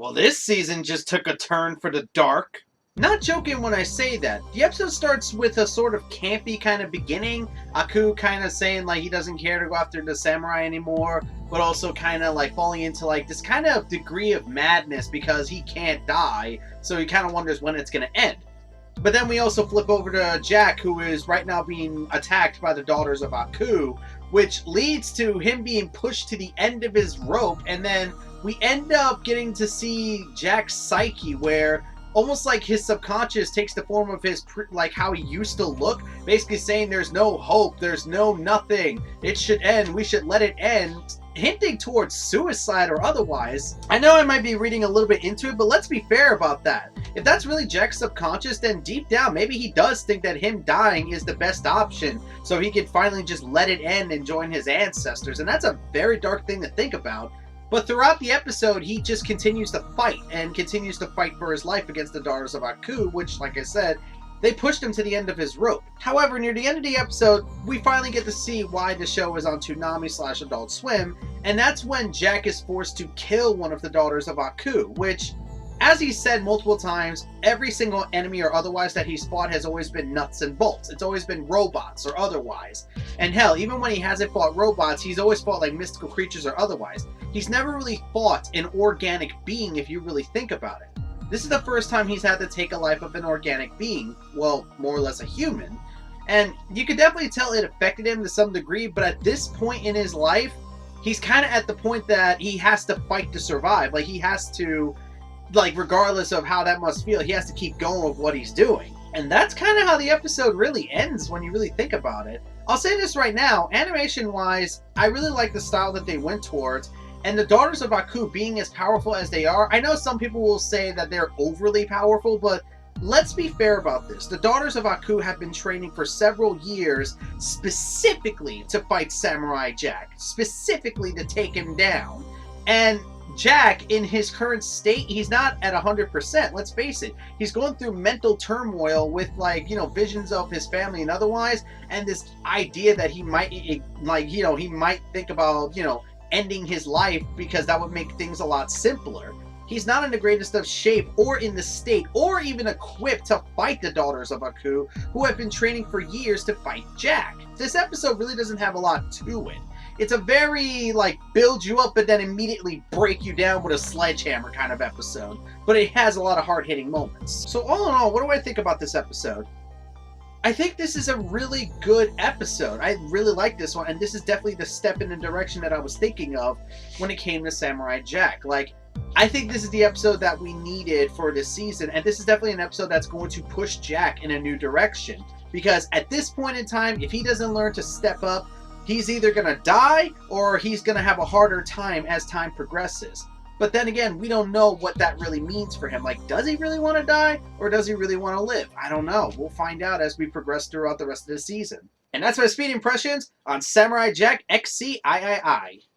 Well, this season just took a turn for the dark. Not joking when I say that. The episode starts with a sort of campy kind of beginning. Aku kind of saying like he doesn't care to go after the samurai anymore, but also kind of like falling into like this kind of degree of madness because he can't die, so he kind of wonders when it's going to end. But then we also flip over to Jack, who is right now being attacked by the daughters of Aku, which leads to him being pushed to the end of his rope, and then we end up getting to see Jack's psyche, where almost like his subconscious takes the form of his, like how he used to look, basically saying there's no hope, there's no nothing, it should end, we should let it end, hinting towards suicide or otherwise. I know I might be reading a little bit into it, but let's be fair about that. If that's really Jack's subconscious, then deep down, maybe he does think that him dying is the best option, so he can finally just let it end and join his ancestors, and that's a very dark thing to think about. But throughout the episode, he just continues to fight, and continues to fight for his life against the daughters of Aku, which, like I said, they pushed him to the end of his rope. However, near the end of the episode, we finally get to see why the show is on Toonami/Adult Swim, and that's when Jack is forced to kill one of the daughters of Aku, which, as he said multiple times, every single enemy or otherwise that he's fought has always been nuts and bolts. It's always been robots or otherwise. And hell, even when he hasn't fought robots, he's always fought like mystical creatures or otherwise. He's never really fought an organic being if you really think about it. This is the first time he's had to take a life of an organic being, well, more or less a human. And you could definitely tell it affected him to some degree, but at this point in his life, he's kind of at the point that he has to fight to survive. Like, he has to, like, regardless of how that must feel, he has to keep going with what he's doing. And that's kind of how the episode really ends when you really think about it. I'll say this right now, animation-wise, I really like the style that they went towards. And the daughters of Aku being as powerful as they are, I know some people will say that they're overly powerful, but let's be fair about this. The daughters of Aku have been training for several years specifically to fight Samurai Jack, specifically to take him down. And Jack, in his current state, he's not at 100%, let's face it. He's going through mental turmoil with, like, you know, visions of his family and otherwise, and this idea that he might, like, you know, he might think about, you know, ending his life because that would make things a lot simpler. He's not in the greatest of shape or in the state or even equipped to fight the daughters of Aku, who have been training for years to fight Jack. This episode really doesn't have a lot to it. It's a very, like, build you up but then immediately break you down with a sledgehammer kind of episode. But it has a lot of hard-hitting moments. So all in all, what do I think about this episode? I think this is a really good episode. I really like this one, and this is definitely the step in the direction that I was thinking of when it came to Samurai Jack. Like, I think this is the episode that we needed for this season, and this is definitely an episode that's going to push Jack in a new direction. Because at this point in time, if he doesn't learn to step up, he's either going to die or he's going to have a harder time as time progresses. But then again, we don't know what that really means for him. Like, does he really want to die or does he really want to live? I don't know. We'll find out as we progress throughout the rest of the season. And that's my speed impressions on Samurai Jack XCIII.